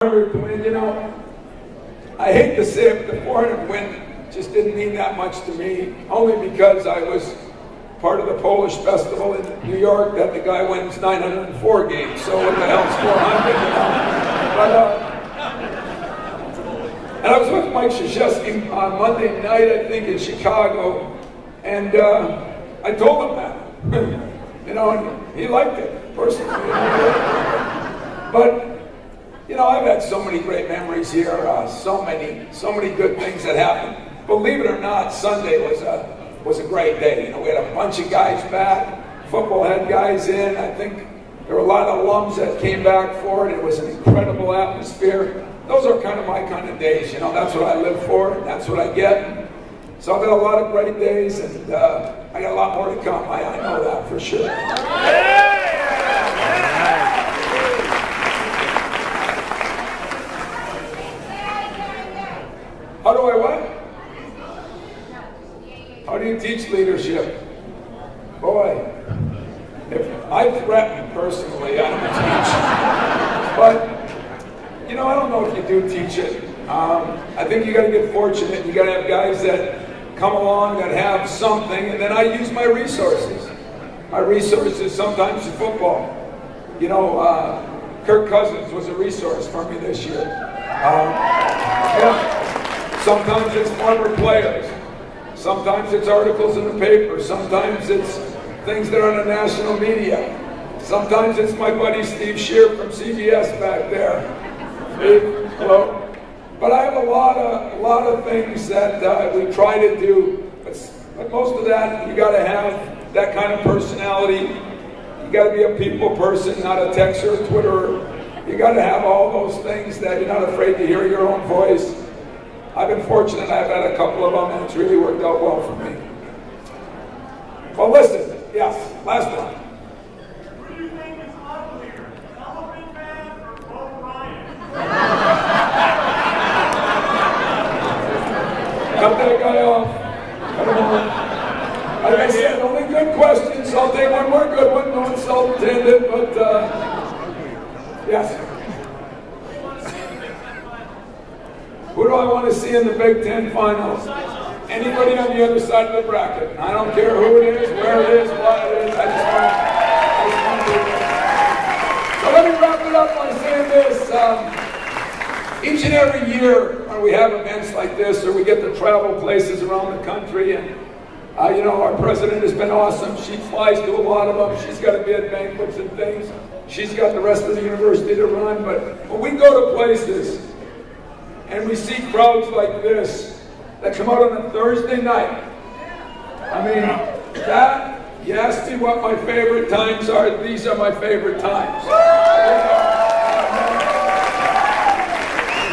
win, you know, I hate to say it, but the 400 win just didn't mean that much to me, only because I was part of the Polish festival in New York that the guy wins 904 games, so what the hell's 400, you know? And I was with Mike Krzyzewski on Monday night, I think, in Chicago, and I told him that, you know, and he liked it, personally. But you know, I've had so many great memories here, so many good things that happened. Believe it or not, Sunday was a great day. You know, we had a bunch of guys back. Football had guys in. I think there were a lot of alums that came back for it. It was an incredible atmosphere. Those are kind of my kind of days. You know, that's what I live for, and that's what I get. So I've had a lot of great days, and I got a lot more to come. I know that for sure. How do I what? How do you teach leadership? Boy, if I threaten personally, I don't teach. But, you know, I don't know if you do teach it. I think you got to get fortunate. You got to have guys that come along that have something, and then I use my resources. My resources sometimes is football. You know, Kirk Cousins was a resource for me this year. Yeah. Sometimes it's former players. Sometimes it's articles in the paper. Sometimes it's things that are on the national media. Sometimes it's my buddy Steve Shear from CBS back there. Steve, hello. But I have a lot of things that we try to do. But most of that, you got to have that kind of personality. You got to be a people person, not a texter or Twitterer. You got to have all those things that you're not afraid to hear your own voice. I've been fortunate, I've had a couple of them, and it's really worked out well for me. Well, listen, yes, last one. Who do you think is uglier, Elephant Man or Bo Ryan? Cut that guy off. Cut him off. Like I said, only good questions, so I'll take one more good one, no insult intended, but, yes. Who do I want to see in the Big Ten finals? Anybody on the other side of the bracket. I don't care who it is, where it is, what it is. I just want to do it. So let me wrap it up by saying this. Each and every year when we have events like this, or we get to travel places around the country, and you know, our president has been awesome. She flies to a lot of them. She's got to be at banquets and things. She's got the rest of the university to run. But when we go to places, and we see crowds like this that come out on a Thursday night. I mean, that, you asked me what my favorite times are, these are my favorite times.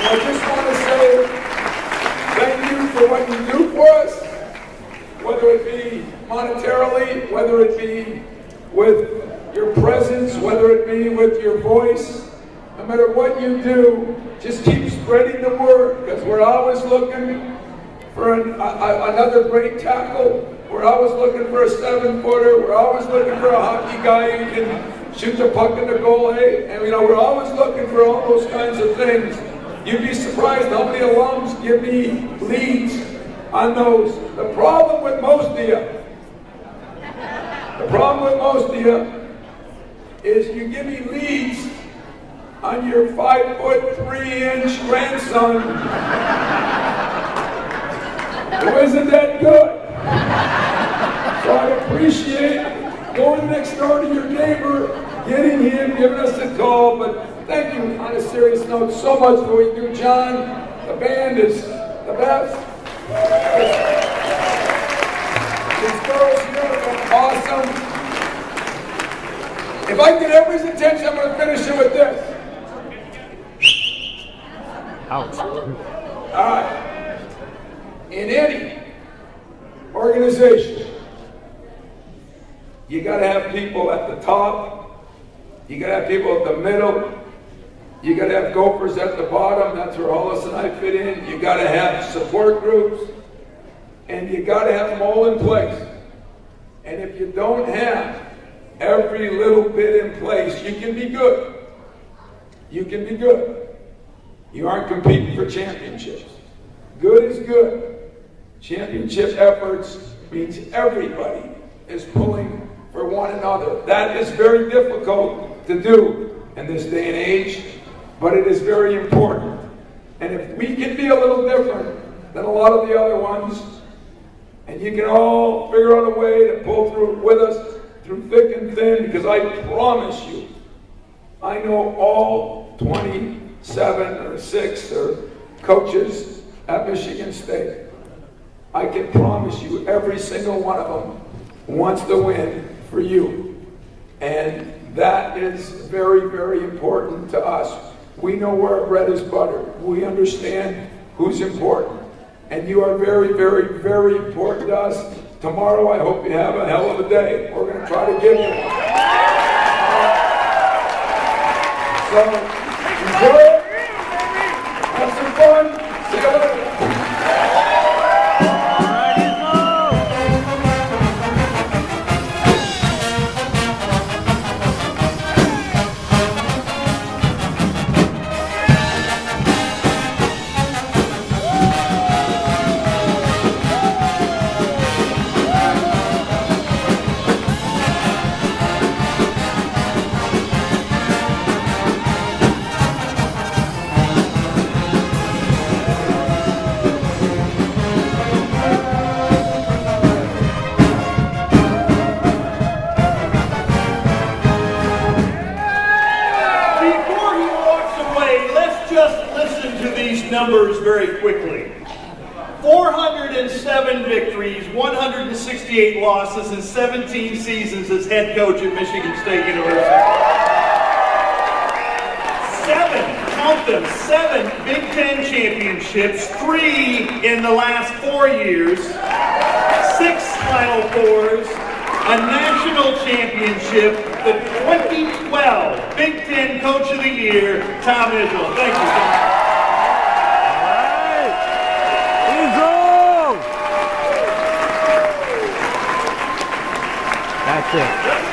I just want to say thank you for what you do for us, whether it be monetarily, whether it be with your presence, whether it be with your voice. No matter what you do, just keep spreading the word, because we're always looking for another great tackle. We're always looking for a 7-footer. We're always looking for a hockey guy who can shoot the puck in the goal. Hey, and you know, we're always looking for all those kinds of things. You'd be surprised how many alums give me leads on those. The problem with most of you is you give me leads on your 5'3" grandson, who isn't that good. So I appreciate going next door to your neighbor, getting him, giving us a call. But thank you, on a serious note, so much for what you do, John. The band is the best. These girls here are awesome. If I get everybody's attention, I'm going to finish it with this. Ouch. All right. In any organization, you got to have people at the top. You got to have people at the middle. You got to have gophers at the bottom. That's where Hollis and I fit in. You got to have support groups. And you got to have them all in place. And if you don't have every little bit in place, you can be good. You can be good. You aren't competing for championships. Good is good. Championship efforts means everybody is pulling for one another. That is very difficult to do in this day and age, but it is very important. And if we can be a little different than a lot of the other ones, and you can all figure out a way to pull through with us through thick and thin, because I promise you, I know all 27 or 6 or coaches at Michigan State. I can promise you every single one of them wants to win for you. And that is very, very important to us. We know where our bread is buttered. We understand who's important. And you are very, very, very important to us. Tomorrow, I hope you have a hell of a day. We're going to try to give you one. So, enjoy it. Have some fun. See you later. Numbers very quickly. 407 victories, 168 losses in 17 seasons as head coach at Michigan State University. 7 Big Ten championships, 3 in the last 4 years, 6 Final Fours, a national championship, the 2012 Big Ten Coach of the Year, Tom Izzo. Thank you, Tom. That's it.